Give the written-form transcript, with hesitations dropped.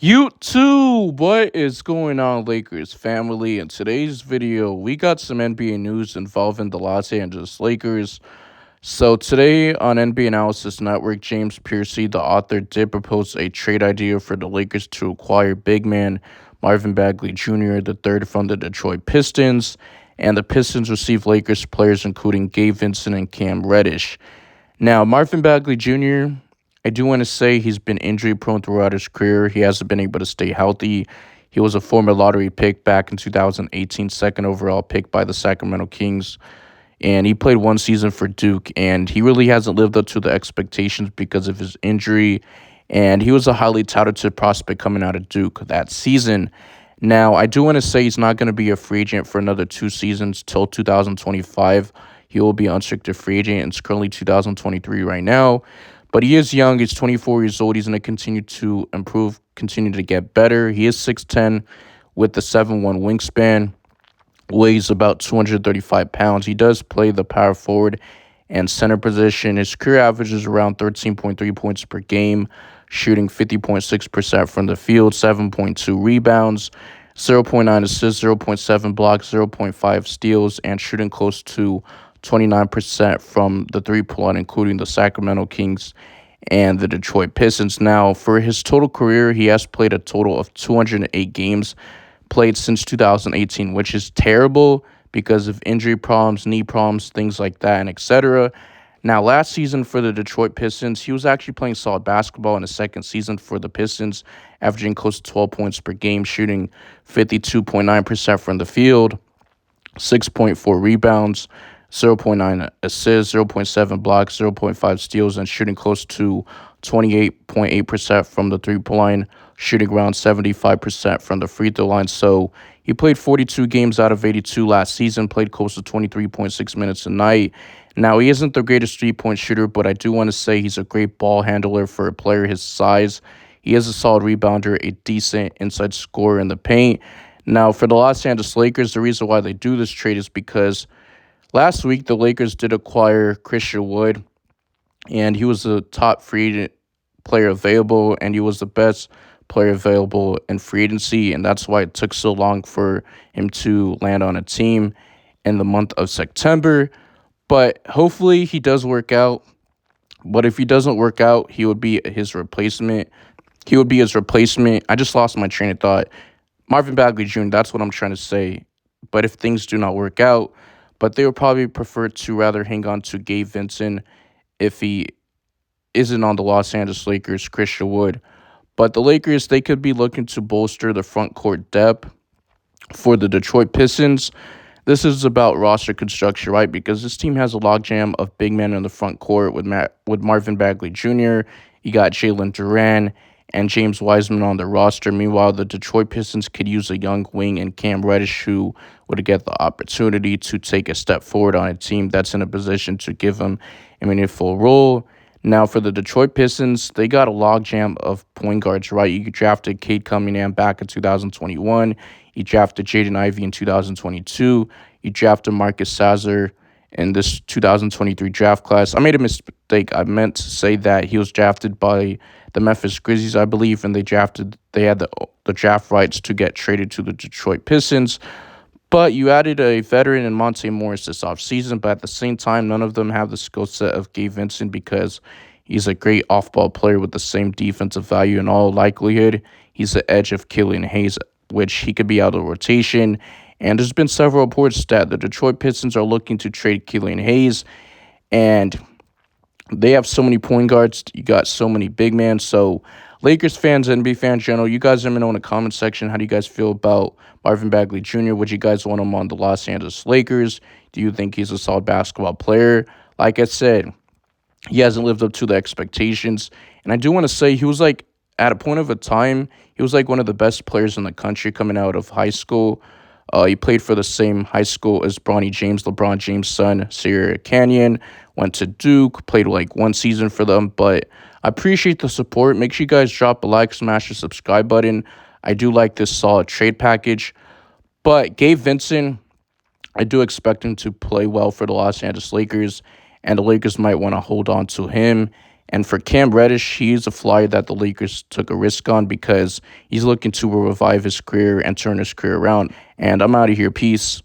You too! What is going on, Lakers family? In today's video, we got some NBA news involving the Los Angeles Lakers. So, today on NBA Analysis Network, James Piercy, the author, did propose a trade idea for the Lakers to acquire big man Marvin Bagley Jr., the third from the Detroit Pistons. And the Pistons received Lakers players including Gabe Vincent and Cam Reddish. Now, Marvin Bagley Jr., I do want to say he's been injury prone throughout his career. He hasn't been able to stay healthy. He was a former lottery pick back in 2018, second overall pick by the Sacramento Kings. And he played one season for Duke, and he really hasn't lived up to the expectations because of his injury. And he was a highly touted prospect coming out of Duke that season. Now, I do want to say he's not going to be a free agent for another 2 seasons till 2025. He will be unrestricted free agent. It's currently 2023 right now. But he is young. He's 24 years old. He's going to continue to improve, continue to get better. He is 6'10", with the 7'1" wingspan, weighs about 235 pounds. He does play the power forward and center position. His career average is around 13.3 points per game, shooting 50.6% from the field, 7.2 rebounds, 0.9 assists, 0.7 blocks, 0.5 steals, and shooting close to 29% from the three-point line, including the Sacramento Kings and the Detroit Pistons. Now, for his total career, he has played a total of 208 games, played since 2018, which is terrible because of injury problems, knee problems, things like that, and etc. Now, last season for the Detroit Pistons, he was actually playing solid basketball in his second season for the Pistons, averaging close to 12 points per game, shooting 52.9% from the field, 6.4 rebounds, 0.9 assists, 0.7 blocks, 0.5 steals, and shooting close to 28.8% from the three-point line, shooting around 75% from the free throw line. So he played 42 games out of 82 last season, played close to 23.6 minutes a night. Now, he isn't the greatest three-point shooter, but I do want to say he's a great ball handler for a player his size. He is a solid rebounder, a decent inside scorer in the paint. Now, for the Los Angeles Lakers, the reason why they do this trade is because last week, the Lakers did acquire Christian Wood, and he was the top free agent player available, and he was the best player available in free agency, and that's why it took so long for him to land on a team in the month of September. But hopefully he does work out. But if he doesn't work out, he would be his replacement. I just lost my train of thought. Marvin Bagley Jr., that's what I'm trying to say. But if things do not work out, but they would probably prefer to rather hang on to Gabe Vincent if he isn't on the Los Angeles Lakers, Christian Wood. But the Lakers, they could be looking to bolster the front court depth. For the Detroit Pistons, this is about roster construction, right? Because this team has a logjam of big men in the front court with Marvin Bagley Jr. You got Jalen Duran and James Wiseman on the roster. Meanwhile, the Detroit Pistons could use a young wing and Cam Reddish who would get the opportunity to take a step forward on a team that's in a position to give them a meaningful role. Now, for the Detroit Pistons, they got a logjam of point guards, right? You drafted Cade Cunningham back in 2021. You drafted Jaden Ivey in 2022. You drafted Marcus Sasser in this 2023 draft class. I made a mistake. I meant to say that he was drafted by the Memphis Grizzlies, I believe, and they had the draft rights to get traded to the Detroit Pistons. But you added a veteran in Monte Morris this offseason, but at the same time, none of them have the skill set of Gabe Vincent because he's a great off-ball player with the same defensive value in all likelihood. He's the edge of Killian Hayes, which he could be out of rotation. And there's been several reports that the Detroit Pistons are looking to trade Killian Hayes, and they have so many point guards. You got so many big men. So Lakers fans, NBA fans in general, you guys let me know in the comment section. How do you guys feel about Marvin Bagley Jr.? Would you guys want him on the Los Angeles Lakers? Do you think he's a solid basketball player? Like I said, he hasn't lived up to the expectations. And I do want to say he was like, at a point of a time, he was like one of the best players in the country coming out of high school. He played for the same high school as Bronny James, LeBron James' son, Sierra Canyon. Went to Duke, played like one season for them. But I appreciate the support. Make sure you guys drop a like, smash the subscribe button. I do like this solid trade package. But Gabe Vincent, I do expect him to play well for the Los Angeles Lakers. And the Lakers might want to hold on to him And for Cam Reddish, he's a flyer that the Lakers took a risk on because he's looking to revive his career and turn his career around. And I'm out of here. Peace.